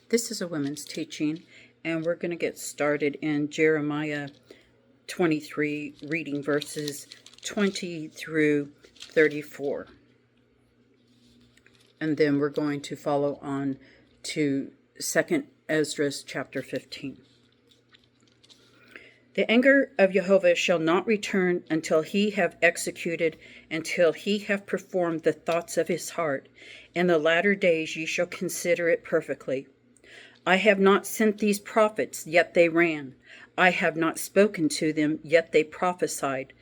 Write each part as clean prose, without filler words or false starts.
This is a women's teaching, and we're going to get started in Jeremiah 23, reading verses 20 through 34. And then we're going to follow on to 2nd Esdras chapter 15. The anger of Jehovah shall not return until he have executed, until he have performed the thoughts of his heart. In the latter days ye shall consider it perfectly. I have not sent these prophets, yet they ran. I have not spoken to them, yet they prophesied.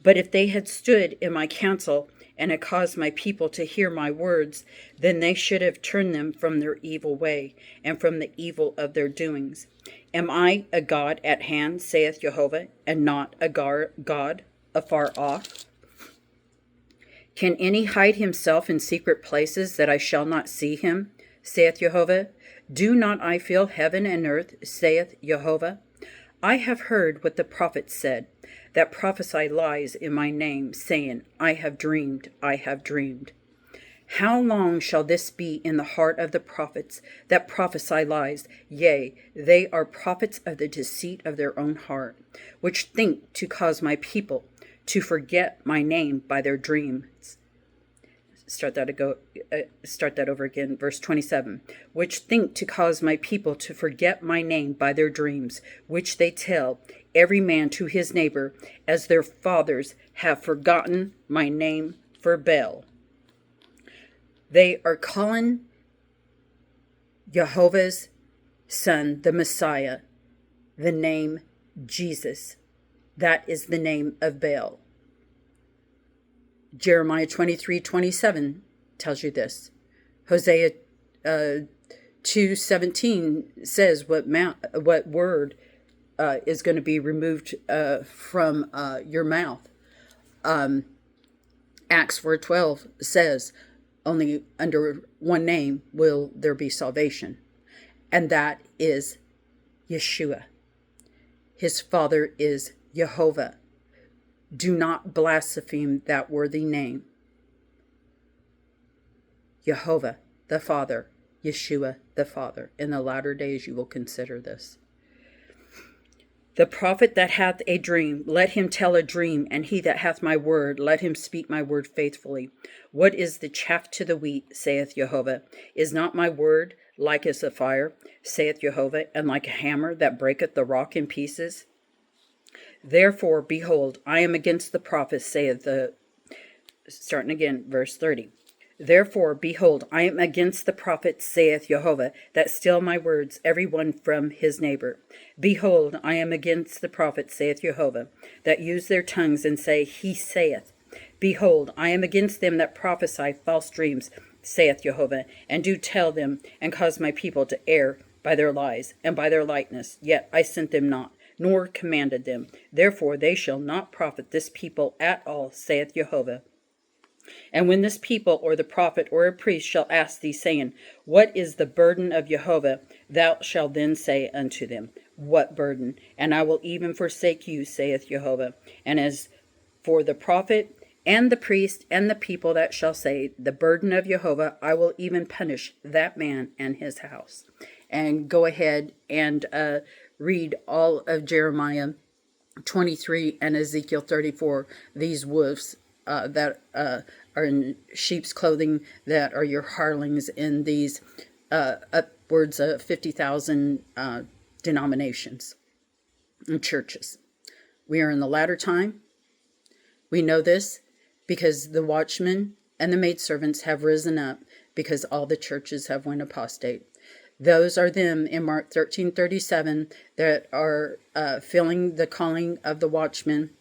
But if they had stood in my counsel, and had caused my people to hear my words, then they should have turned them from their evil way, and from the evil of their doings. Am I a God at hand, saith Jehovah, and not a God afar off? Can any hide himself in secret places, that I shall not see him, saith Jehovah? Do not I fill heaven and earth, saith Jehovah? I have heard what the prophets said, that prophesy lies in my name, saying, I have dreamed, I have dreamed. How long shall this be in the heart of the prophets that prophesy lies? Yea, they are prophets of the deceit of their own heart, which think to cause my people to forget my name by their dreams. Start that over again, verse 27. Which think to cause my people to forget my name by their dreams, which they tell every man to his neighbor, as their fathers have forgotten my name for Baal. They are calling Jehovah's Son, the Messiah, the name Jesus. That is the name of Baal. Jeremiah 23:27 tells you this. Hosea 2:17 says what word is going to be removed from your mouth. Acts 4:12 says only under one name will there be salvation, and that is Yeshua. His father is Jehovah. Do not blaspheme that worthy name. Jehovah the Father, Yeshua the Father. In the latter days you will consider this. The prophet that hath a dream, let him tell a dream, and he that hath my word, let him speak my word faithfully. What is the chaff to the wheat, saith Jehovah? Is not my word like as a fire, saith Jehovah, and like a hammer that breaketh the rock in pieces? Therefore, behold, I am against the prophets, saith starting again, verse 30. Therefore, behold, I am against the prophets, saith Jehovah, that steal my words, every one from his neighbor. Behold, I am against the prophets, saith Jehovah, that use their tongues and say, He saith. Behold, I am against them that prophesy false dreams, saith Jehovah, and do tell them, and cause my people to err by their lies, and by their likeness. Yet I sent them not, nor commanded them. Therefore they shall not profit this people at all, saith Jehovah. And when this people, or the prophet, or a priest shall ask thee, saying, What is the burden of Jehovah? Thou shalt then say unto them, What burden? And I will even forsake you, saith Jehovah. And as for the prophet, and the priest, and the people that shall say, The burden of Jehovah, I will even punish that man and his house. And go ahead and read all of Jeremiah 23 and Ezekiel 34, these wolves that are in sheep's clothing, that are your hirelings in these upwards of 50,000 denominations and churches. We are in the latter time. We know this because the watchmen and the maidservants have risen up, because all the churches have went apostate. Those are them in Mark 13:37 that are filling the calling of the watchmen.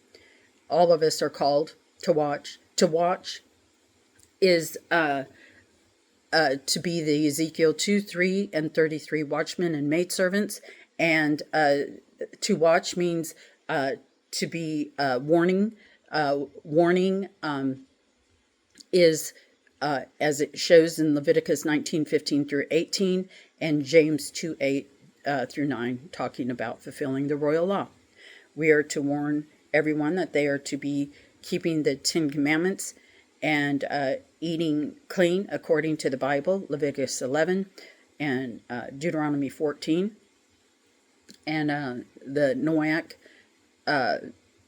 All of us are called to watch. To watch is to be the Ezekiel 2, 3, and 33 watchmen and maidservants. And to watch means to be warning. Warning is as it shows in Leviticus 19:15 through 18, and James 2:8 through 9, talking about fulfilling the royal law. We are to warn everyone that they are to be keeping the 10 Commandments and eating clean according to the Bible, Leviticus 11, and Deuteronomy 14, and the Noahic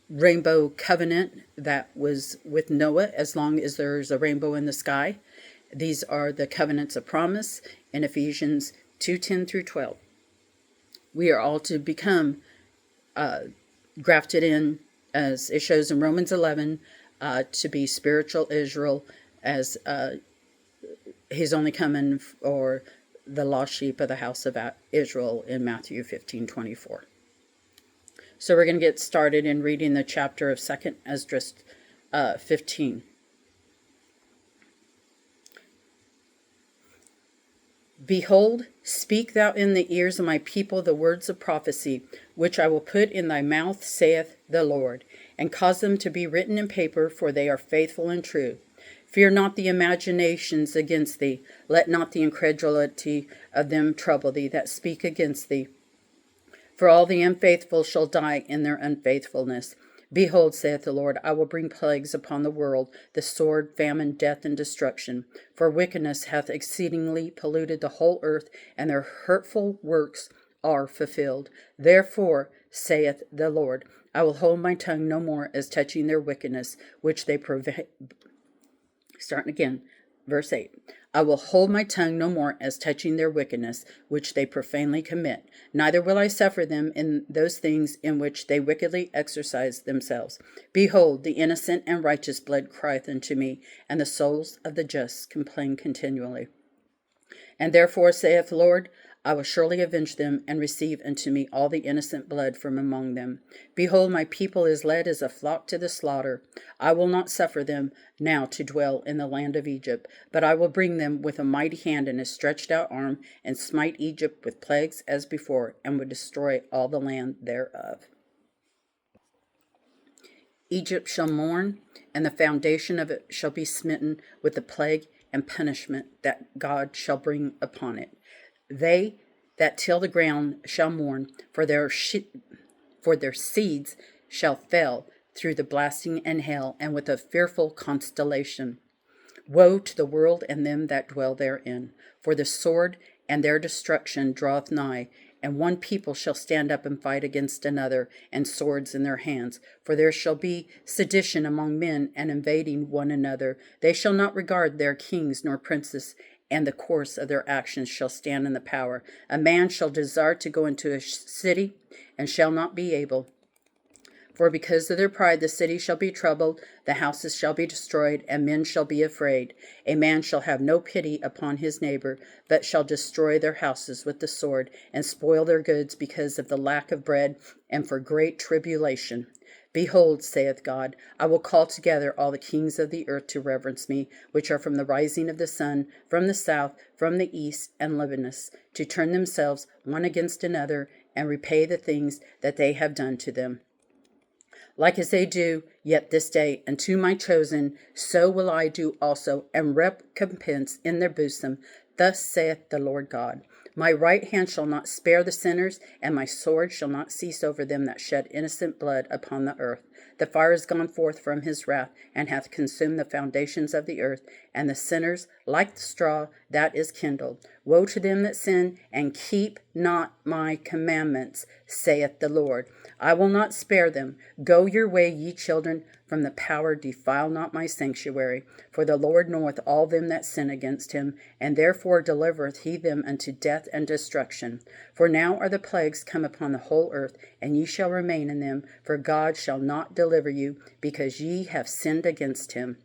rainbow covenant that was with Noah as long as there's a rainbow in the sky. These are the covenants of promise in Ephesians 2:10 through 12. We are all to become grafted in, as it shows in Romans 11, to be spiritual Israel, as he's only coming for the lost sheep of the house of Israel in Matthew 15:24. So we're going to get started in reading the chapter of 2nd Esdras 15. Behold, speak thou in the ears of my people the words of prophecy, which I will put in thy mouth, saith the Lord, and cause them to be written in paper, for they are faithful and true. Fear not the imaginations against thee. Let not the incredulity of them trouble thee that speak against thee. For all the unfaithful shall die in their unfaithfulness. Behold, saith the Lord, I will bring plagues upon the world, the sword, famine, death, and destruction. For wickedness hath exceedingly polluted the whole earth, and their hurtful works are fulfilled. Therefore, saith the Lord, I will hold my tongue no more as touching their wickedness, which they Starting again, verse 8. I will hold my tongue no more as touching their wickedness, which they profanely commit. Neither will I suffer them in those things in which they wickedly exercise themselves. Behold, the innocent and righteous blood crieth unto me, and the souls of the just complain continually. And therefore, saith the Lord, I will surely avenge them, and receive unto me all the innocent blood from among them. Behold, my people is led as a flock to the slaughter. I will not suffer them now to dwell in the land of Egypt, but I will bring them with a mighty hand and a stretched out arm, and smite Egypt with plagues as before, and will destroy all the land thereof. Egypt shall mourn, and the foundation of it shall be smitten with the plague and punishment that God shall bring upon it. They that till the ground shall mourn, for their seeds shall fell through the blasting and hail, and with a fearful constellation. Woe to the world and them that dwell therein, for the sword and their destruction draweth nigh, and one people shall stand up and fight against another, and swords in their hands. For there shall be sedition among men, and invading one another. They shall not regard their kings nor princes, and the course of their actions shall stand in the power. A man shall desire to go into a city, and shall not be able. For because of their pride the city shall be troubled, the houses shall be destroyed, and men shall be afraid. A man shall have no pity upon his neighbor, but shall destroy their houses with the sword, and spoil their goods because of the lack of bread, and for great tribulation. Behold, saith God, I will call together all the kings of the earth to reverence me, which are from the rising of the sun, from the south, from the east, and Libanus, to turn themselves one against another, and repay the things that they have done to them. Like as they do yet this day unto my chosen, so will I do also, and recompense in their bosom. Thus saith the Lord God. My right hand shall not spare the sinners, and my sword shall not cease over them that shed innocent blood upon the earth. The fire is gone forth from his wrath, and hath consumed the foundations of the earth, and the sinners, like the straw that is kindled. Woe to them that sin, and keep not my commandments, saith the Lord. I will not spare them. Go your way, ye children, from the power defile not my sanctuary. For the Lord knoweth all them that sin against him, and therefore delivereth he them unto death and destruction. For now are the plagues come upon the whole earth, and ye shall remain in them, for God shall not deliver you, because ye have sinned against him.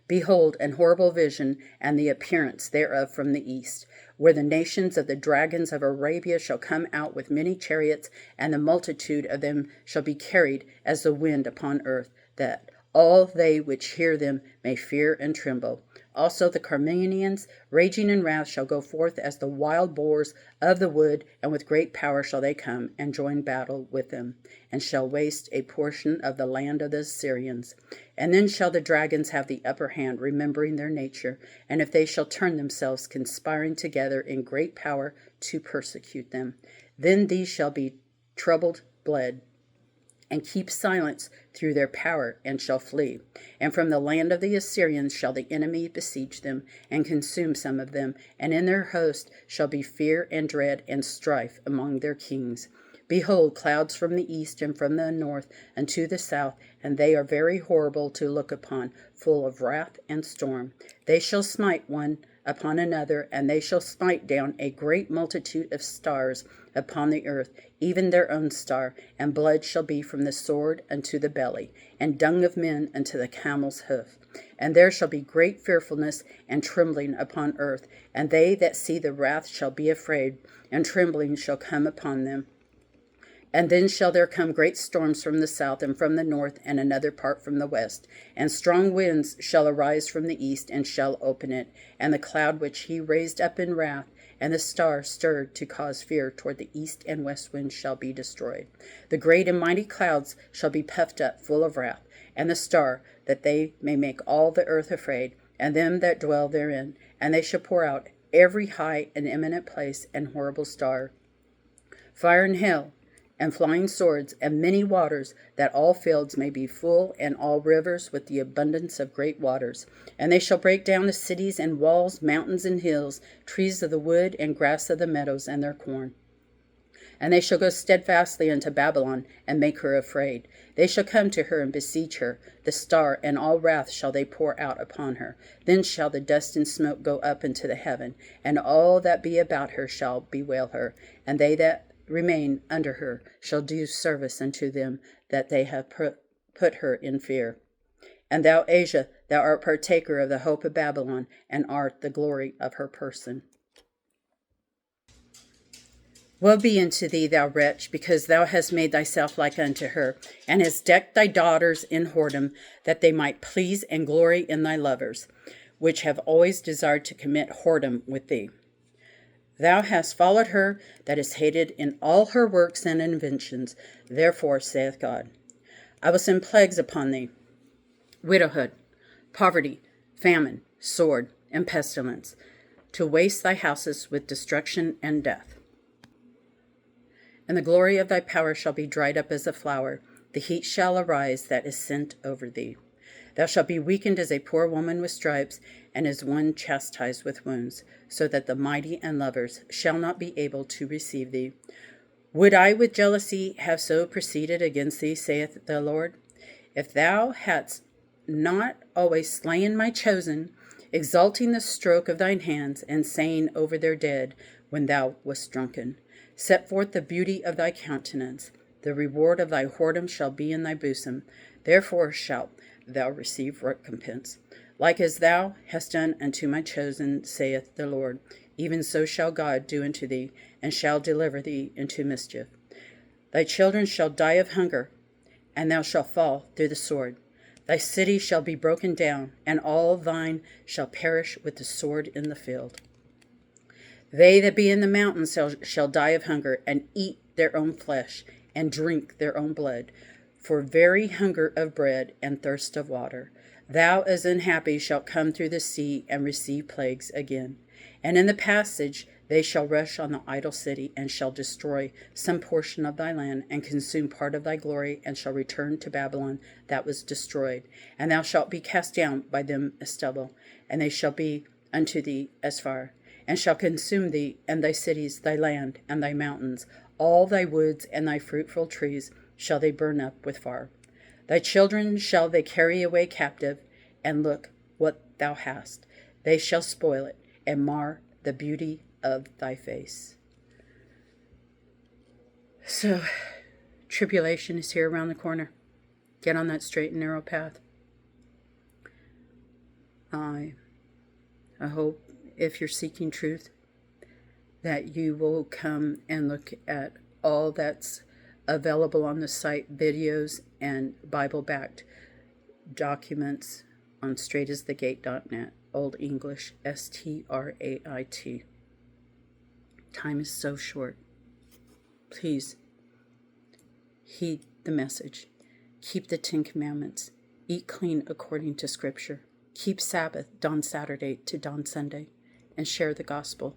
Behold, an horrible vision, and the appearance thereof from the east, where the nations of the dragons of Arabia shall come out with many chariots, and the multitude of them shall be carried as the wind upon earth, that all they which hear them may fear and tremble. Also the Carmanians, raging in wrath, shall go forth as the wild boars of the wood, and with great power shall they come and join battle with them, and shall waste a portion of the land of the Assyrians. And then shall the dragons have the upper hand, remembering their nature, and if they shall turn themselves, conspiring together in great power to persecute them. Then these shall be troubled blood, and keep silence through their power, and shall flee. And from the land of the Assyrians shall the enemy besiege them, and consume some of them, and in their host shall be fear and dread and strife among their kings. Behold, clouds from the east and from the north unto the south, and they are very horrible to look upon, full of wrath and storm. They shall smite one upon another, and they shall smite down a great multitude of stars upon the earth, even their own star, and blood shall be from the sword unto the belly, and dung of men unto the camel's hoof. And there shall be great fearfulness and trembling upon earth, and they that see the wrath shall be afraid, and trembling shall come upon them. And then shall there come great storms from the south and from the north, and another part from the west. And strong winds shall arise from the east, and shall open it. And the cloud which he raised up in wrath, and the star stirred to cause fear toward the east and west winds shall be destroyed. The great and mighty clouds shall be puffed up, full of wrath, and the star, that they may make all the earth afraid, and them that dwell therein. And they shall pour out every high and eminent place and horrible star, fire and hail, and flying swords, and many waters, that all fields may be full, and all rivers with the abundance of great waters. And they shall break down the cities and walls, mountains and hills, trees of the wood, and grass of the meadows, and their corn. And they shall go steadfastly unto Babylon, and make her afraid. They shall come to her and besiege her. The star and all wrath shall they pour out upon her. Then shall the dust and smoke go up into the heaven, and all that be about her shall bewail her. And they that remain under her shall do service unto them that they have put her in fear. And thou, Asia, thou art partaker of the hope of Babylon, and art the glory of her person. Woe be unto thee, thou wretch, because thou hast made thyself like unto her, and hast decked thy daughters in whoredom, that they might please and glory in thy lovers, which have always desired to commit whoredom with thee. Thou hast followed her that is hated in all her works and inventions. Therefore, saith God, I will send plagues upon thee, widowhood, poverty, famine, sword, and pestilence, to waste thy houses with destruction and death. And the glory of thy power shall be dried up as a flower. The heat shall arise that is sent over thee. Thou shalt be weakened as a poor woman with stripes, and as one chastised with wounds, so that the mighty and lovers shall not be able to receive thee. Would I with jealousy have so proceeded against thee, saith the Lord? If thou hadst not always slain my chosen, exalting the stroke of thine hands, and saying over their dead when thou wast drunken, set forth the beauty of thy countenance. The reward of thy whoredom shall be in thy bosom. Therefore shalt thou receive recompense. Like as thou hast done unto my chosen, saith the Lord, even so shall God do unto thee, and shall deliver thee into mischief. Thy children shall die of hunger, and thou shalt fall through the sword. Thy city shall be broken down, and all thine shall perish with the sword in the field. They that be in the mountains shall die of hunger, and eat their own flesh, and drink their own blood, for very hunger of bread and thirst of water. Thou as unhappy shalt come through the sea, and receive plagues again. And in the passage they shall rush on the idle city, and shall destroy some portion of thy land, and consume part of thy glory, and shall return to Babylon that was destroyed. And thou shalt be cast down by them as stubble, and they shall be unto thee as fire, and shall consume thee, and thy cities, thy land, and thy mountains, all thy woods and thy fruitful trees shall they burn up with fire. Thy children shall they carry away captive, and look what thou hast. They shall spoil it, and mar the beauty of thy face. So, tribulation is here around the corner. Get on that straight and narrow path. I hope, if you're seeking truth, that you will come and look at all that's available on the site, videos and Bible-backed documents on straightasthegate.net, Old English, STRAIT. Time is so short. Please, heed the message. Keep the 10 Commandments. Eat clean according to Scripture. Keep Sabbath, dawn Saturday to dawn Sunday, and share the gospel.